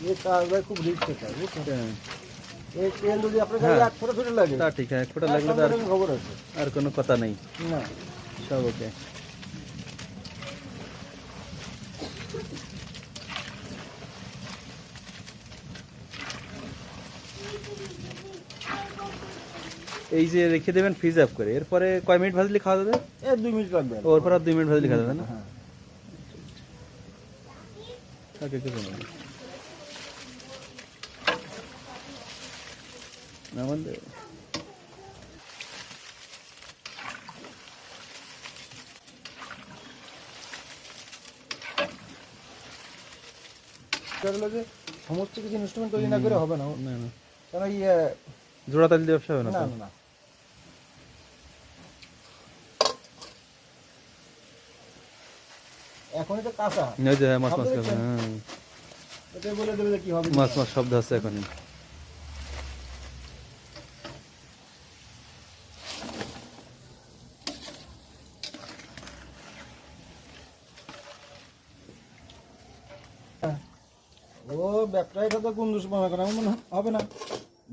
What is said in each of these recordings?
ये कागज खूब रिस्क है হ্যাঁ, एक तेल যদি আপনার কাছে হ্যাঁ। এক ফোঁটা ফোঁটা লাগে তা ঠিক, এক ফোঁটা লাগলে তো আর খবর আছে আর কোনো কথা নেই, না সব ওকে। এই যে রেখে দেবেন ফ্রিজ আপ করে, এরপরে কয় মিনিট ভাজলে খাওয়া যাবে? এ 2 মিনিট লাগবে ওর পর আর 2 মিনিট ভাজলে খাওয়া যাবে না? হ্যাঁ ওকে, কিছু নেই আমাদের। তাহলে যে সমস্ত কিছু ইনস্ট্রুমেন্ট তৈরি না করে হবে না না না, কারণ জোড়া তাল দিয়ে ব্যবসা হবে না না তো? না এখনই তো কাঁচা ওই যে মাছ মাছ ভাবতে খাবে, দেখছেন? হ্যাঁ, এটা বলে দেবে যে কি হবে মাছ মাছ শব্দ আছে এখনই। ও ব্যবসায়ীটা তো কোন দুষ মনে করেন হবে না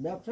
ব্যবসা